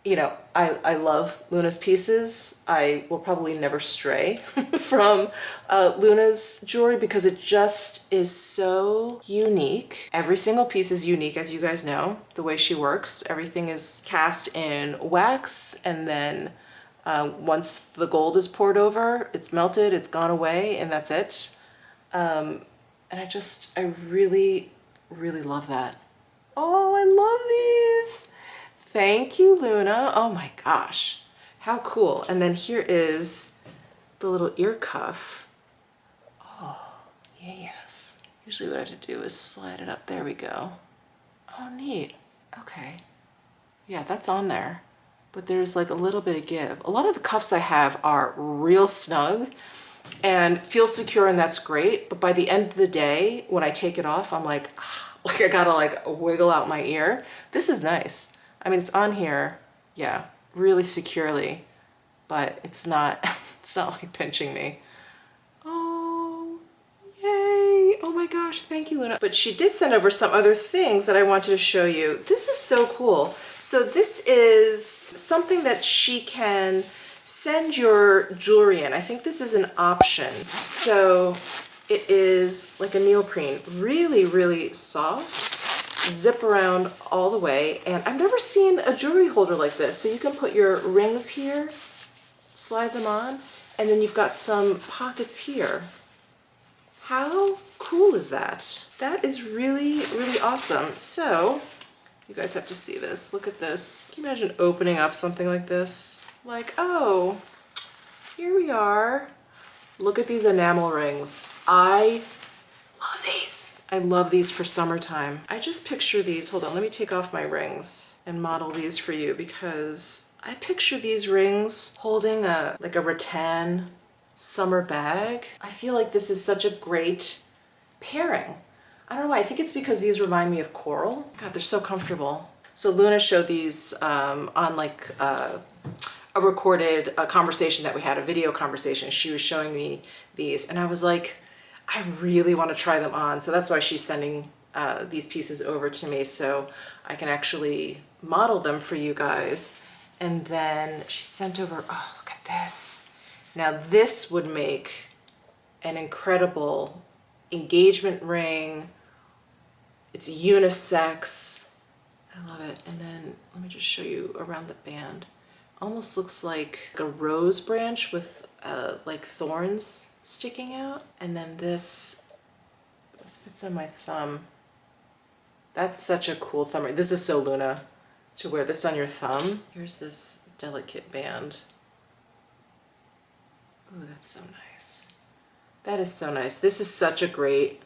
you know, I love Luna's pieces. I will probably never stray from Luna's jewelry because it just is so unique. Every single piece is unique, as you guys know, the way she works. Everything is cast in wax and then Once the gold is poured over, it's melted, it's gone away, and that's it. And I really, really love that. Oh, I love these. Thank you, Luna. Oh my gosh, how cool. And then here is the little ear cuff. Oh, yes. Usually what I have to do is slide it up. There we go. Oh, neat. Okay. Yeah, that's on there. But there's like a little bit of give. A lot of the cuffs I have are real snug and feel secure, and that's great. But by the end of the day, when I take it off, I'm like I gotta like wiggle out my ear. This is nice. I mean, it's on here, yeah, really securely, but it's not like pinching me. Oh, yay. Oh my gosh, thank you, Luna. But she did send over some other things that I wanted to show you. This is so cool. So this is something that she can send your jewelry in. I think this is an option. So it is like a neoprene, really, really soft, zip around all the way. And I've never seen a jewelry holder like this. So you can put your rings here, slide them on, and then you've got some pockets here. How cool is that? That is really, really awesome. So you guys have to see this. Look at this. Can you imagine opening up something like this? Like, oh, here we are. Look at these enamel rings. I love these. I love these for summertime. I just picture these. Hold on, let me take off my rings and model these for you, because I picture these rings holding like a rattan summer bag. I feel like this is such a great pairing. I don't know why. I think it's because these remind me of coral. God, they're so comfortable. So Luna showed these on like a recorded conversation that we had, a video conversation. She was showing me these and I was like, I really want to try them on. So that's why she's sending these pieces over to me so I can actually model them for you guys. And then she sent over, oh, look at this. Now this would make an incredible engagement ring. It's unisex. I love it. And then let me just show you around the band. Almost looks like a rose branch with like thorns sticking out. And then this fits on my thumb. That's such a cool thumb ring. This is so Luna to wear this on your thumb. Here's this delicate band. Oh, that's so nice. That is so nice. This is such a great,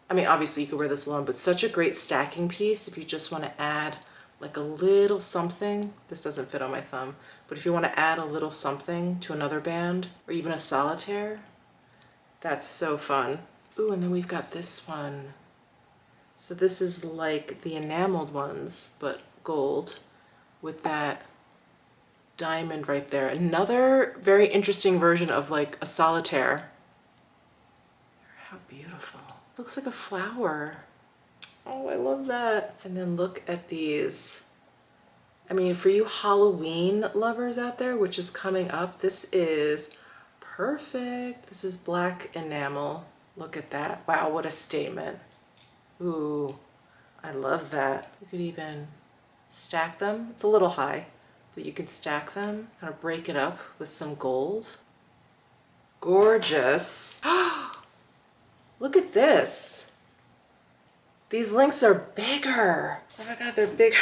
I mean, obviously you could wear this alone, but such a great stacking piece if you just want to add like a little something. This doesn't fit on my thumb, but if you want to add a little something to another band or even a solitaire, that's so fun. Ooh, and then we've got this one. So this is like the enameled ones, but gold with that diamond right there. Another very interesting version of like a solitaire. How beautiful. Looks like a flower. Oh, I love that. And then look at these. I mean, for you Halloween lovers out there, which is coming up, this is perfect. This is black enamel. Look at that. Wow, what a statement. Ooh, I love that. You could even stack them. It's a little high, but you can stack them, kind of break it up with some gold. Gorgeous. Look at this. These links are bigger. Oh my God, they're bigger.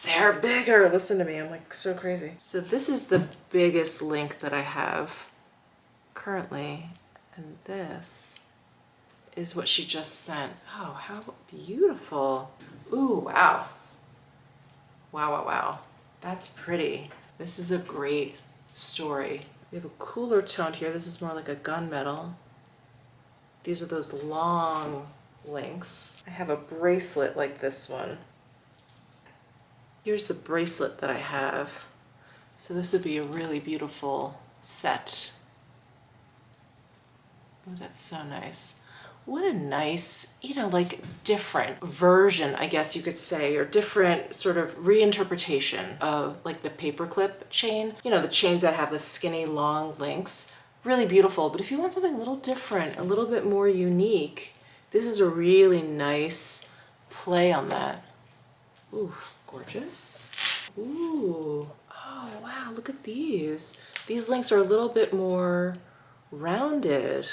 They're bigger. Listen to me, I'm like so crazy. So this is the biggest link that I have currently, and this is what she just sent. Oh, how beautiful. Ooh, wow. Wow, wow, wow. That's pretty. This is a great story. We have a cooler tone here. This is more like a gunmetal. These are those long links. I have a bracelet like this one. Here's the bracelet that I have. So this would be a really beautiful set. Oh, that's so nice. What a nice, you know, like different version, I guess you could say, or different sort of reinterpretation of like the paperclip chain. You know, the chains that have the skinny long links. Really beautiful, but if you want something a little different, a little bit more unique, this is a really nice play on that. Ooh, gorgeous. Ooh, oh wow, look at these. These links are a little bit more rounded.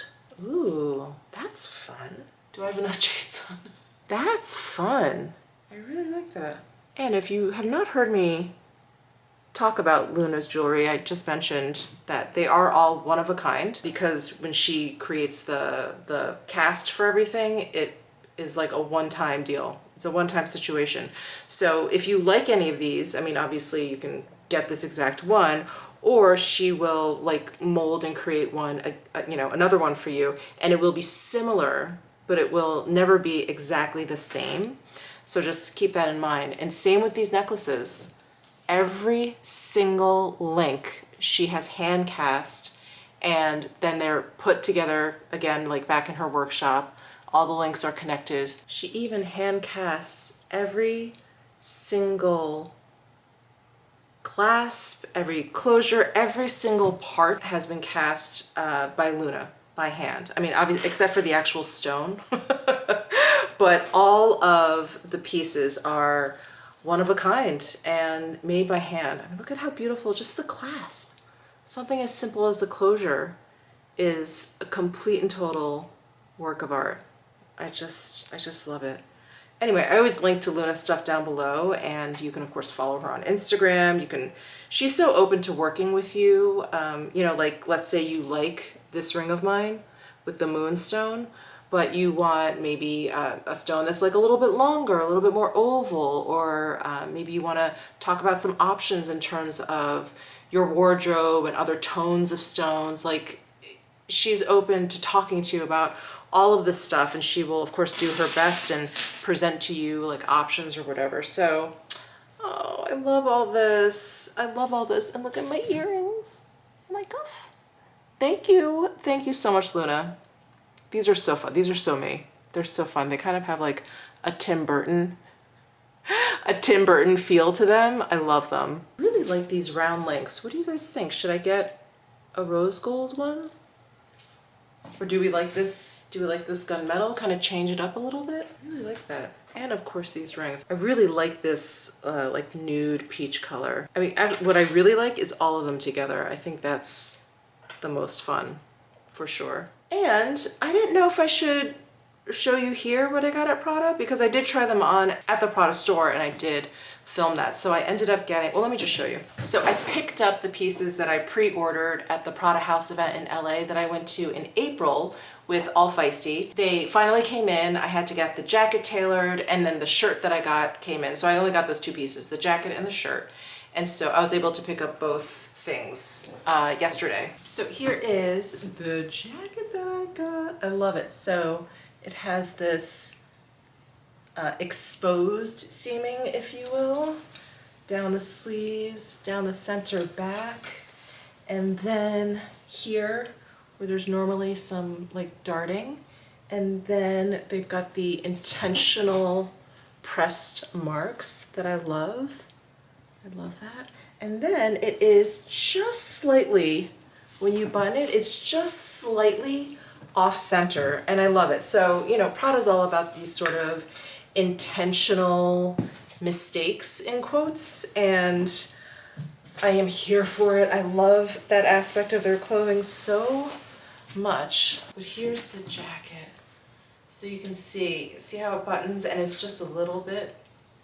Ooh, that's fun. Do I have enough shades on? That's fun. I really like that. And if you have not heard me talk about Luna's jewelry, I just mentioned that they are all one of a kind, because when she creates the cast for everything, it is like a one-time deal. It's a one-time situation. So if you like any of these, I mean, obviously you can get this exact one, or she will like mold and create one, you know, another one for you, and it will be similar, but it will never be exactly the same. So just keep that in mind. And same with these necklaces. Every single link she has hand cast, and then they're put together again, like back in her workshop. All the links are connected. She even hand casts every single clasp, every closure, every single part has been cast by Luna, by hand. I mean, obviously, except for the actual stone. But all of the pieces are one of a kind and made by hand. I mean, look at how beautiful, just the clasp. Something as simple as the closure is a complete and total work of art. I just love it. Anyway, I always link to Luna's stuff down below, and you can of course follow her on Instagram. She's so open to working with you. You know, like let's say you like this ring of mine with the moonstone, but you want maybe a stone that's like a little bit longer, a little bit more oval, or maybe you want to talk about some options in terms of your wardrobe and other tones of stones. Like, she's open to talking to you about all of this stuff, and she will of course do her best and present to you like options or whatever. So, oh, I love all this. I love all this. And look at my earrings. Oh my God. Thank you. Thank you so much, Luna. These are so fun. These are so me. They're so fun. They kind of have like a Tim Burton feel to them. I love them. I really like these round links. What do you guys think? Should I get a rose gold one? Or do we like this? Do we like this gunmetal? Kind of change it up a little bit? I really like that. And of course these rings. I really like this like nude peach color. I mean, what I really like is all of them together. I think that's the most fun for sure. And I didn't know if I should show you here what I got at Prada, because I did try them on at the Prada store and I did film that. So I ended up getting, well, let me just show you. So I picked up the pieces that I pre-ordered at the Prada House event in LA that I went to in April with All Feisty. They finally came in. I had to get the jacket tailored, and then the shirt that I got came in. So I only got those two pieces, the jacket and the shirt. And so I was able to pick up both things yesterday. So here is the jacket that I got. I love it. So it has this exposed seaming, if you will, down the sleeves, down the center back, and then here where there's normally some like darting, and then they've got the intentional pressed marks that I love. I love that. And then it is just slightly, when you button it, it's just slightly off center, and I love it. So, you know, Prada's all about these sort of intentional mistakes in quotes, and I am here for it. I love that aspect of their clothing so much. But here's the jacket. So you can see how it buttons, and it's just a little bit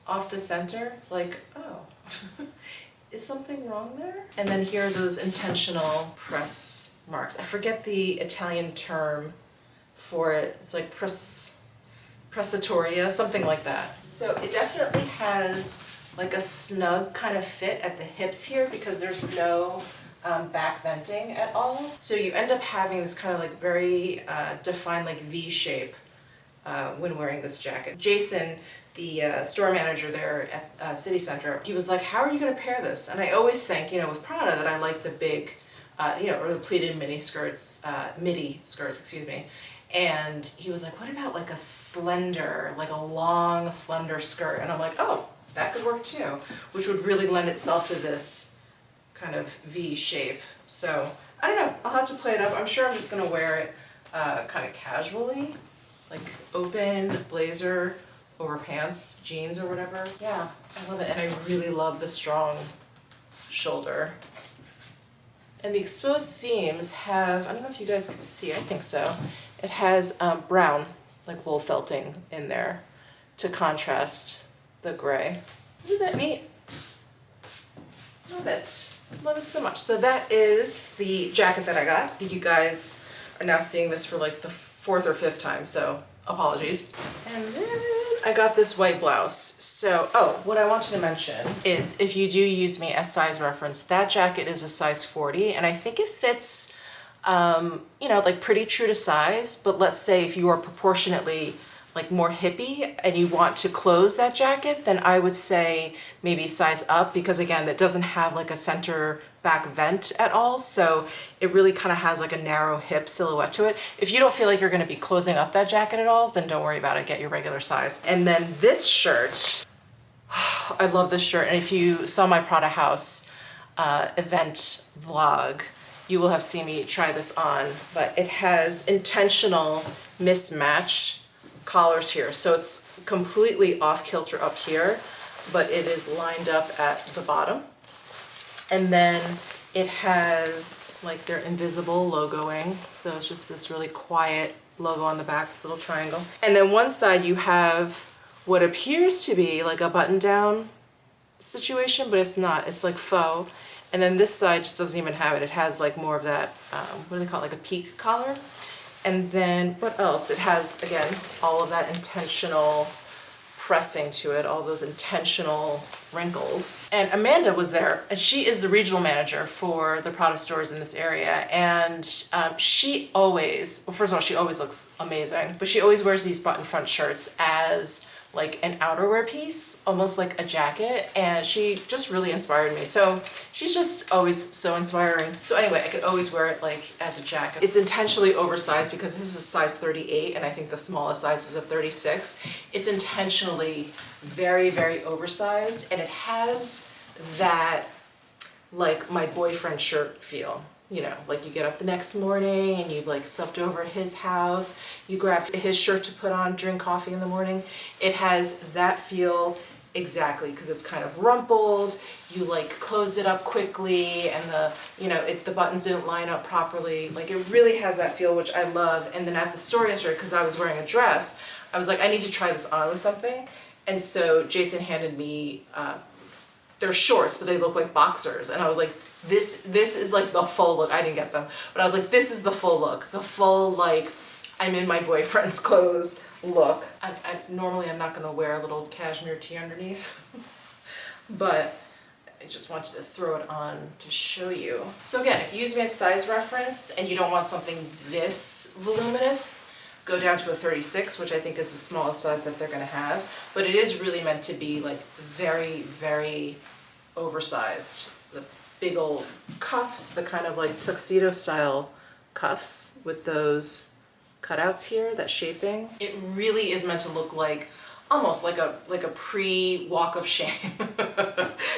off the center. It's like, oh, is something wrong there? And then here are those intentional press marks. I forget the Italian term for it. It's like pressatoria, something like that. So it definitely has like a snug kind of fit at the hips here, because there's no back venting at all. So you end up having this kind of like very defined like V shape when wearing this jacket. Jason, the store manager there at City Center, he was like, how are you gonna pair this? And I always think, you know, with Prada that I like the big, you know, or the pleated midi skirts, excuse me. And he was like, what about like a slender, like a long, slender skirt? And I'm like, oh, that could work too, which would really lend itself to this kind of V shape. So I don't know, I'll have to play it up. I'm sure I'm just gonna wear it kind of casually, like open blazer over pants, jeans or whatever. Yeah, I love it. And I really love the strong shoulder. And the exposed seams have, I don't know if you guys can see, I think so. It has brown, like wool felting in there to contrast the gray. Isn't that neat? Love it. Love it so much. So that is the jacket that I got. I think you guys are now seeing this for like the 4th or 5th time, so apologies. And then I got this white blouse. So, oh, what I wanted to mention is if you do use me as size reference, that jacket is a size 40 and I think it fits, you know, like pretty true to size, but let's say if you are proportionately like more hippie and you want to close that jacket, then I would say maybe size up, because again, that doesn't have like a center back vent at all. So it really kind of has like a narrow hip silhouette to it. If you don't feel like you're going to be closing up that jacket at all, then don't worry about it. Get your regular size. And then this shirt, I love this shirt. And if you saw my Prada House event vlog, you will have seen me try this on, but it has intentional mismatch collars here. So it's completely off kilter up here, but it is lined up at the bottom. And then it has like their invisible logoing. So it's just this really quiet logo on the back, this little triangle. And then one side you have what appears to be like a button down situation, but it's not, it's like faux. And then this side just doesn't even have it. It has like more of that, what do they call it, like a peak collar. And then what else? It has, again, all of that intentional pressing to it, all those intentional wrinkles. And Amanda was there, and she is the regional manager for the Prada stores in this area. And she always, well, first of all, she always looks amazing, but she always wears these button front shirts as like an outerwear piece, almost like a jacket, and she just really inspired me. So she's just always so inspiring. So anyway, I could always wear it like as a jacket. It's intentionally oversized because this is a size 38 and I think the smallest size is a 36. It's intentionally very, very oversized, and it has that like my boyfriend shirt feel. You know, like you get up the next morning and you've like slept over at his house, you grab his shirt to put on, drink coffee in the morning. It has that feel exactly, because it's kind of rumpled, you like close it up quickly, and the, you know, the buttons didn't line up properly. Like it really has that feel, which I love. And then at the store yesterday, because I was wearing a dress, I was like, I need to try this on with something. And so Jason handed me, they're shorts, but they look like boxers. And I was like, this is like the full look. I didn't get them, but I was like, this is the full look. The full, like, I'm in my boyfriend's clothes look. Normally I'm not gonna wear a little cashmere tee underneath, but I just wanted to throw it on to show you. So again, if you use me as size reference and you don't want something this voluminous, go down to a 36, which I think is the smallest size that they're gonna have. But it is really meant to be like very, very oversized. The big old cuffs, the kind of like tuxedo style cuffs with those cutouts here, that shaping. It really is meant to look like almost like a pre-walk of shame.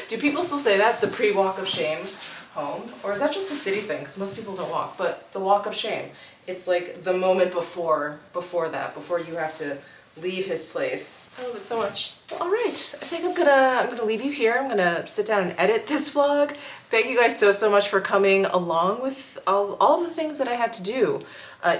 Do people still say that? The pre-walk of shame home? Or is that just a city thing? Because most people don't walk, but the walk of shame. It's like the moment before that, before you have to leave his place. I love it so much. Well, all right, I think I'm gonna leave you here. I'm gonna sit down and edit this vlog. Thank you guys so much for coming along with all the things that I had to do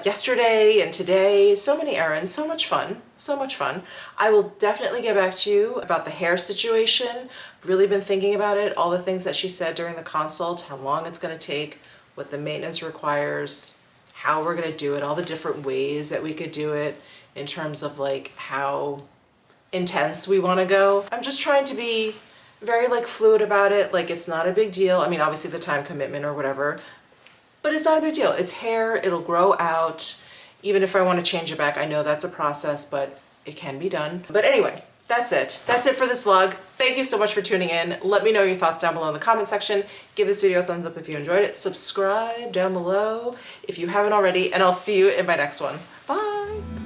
yesterday and today. So many errands, so much fun, so much fun. I will definitely get back to you about the hair situation. Really been thinking about it, all the things that she said during the consult, how long it's gonna take, what the maintenance requires, how we're gonna do it, all the different ways that we could do it in terms of like how intense we wanna go. I'm just trying to be very like fluid about it, like it's not a big deal. I mean, obviously the time commitment or whatever, but it's not a big deal. It's hair, it'll grow out. Even if I wanna change it back, I know that's a process, but it can be done. But anyway, that's it. That's it for this vlog. Thank you so much for tuning in. Let me know your thoughts down below in the comment section. Give this video a thumbs up if you enjoyed it. Subscribe down below if you haven't already, and I'll see you in my next one. Bye.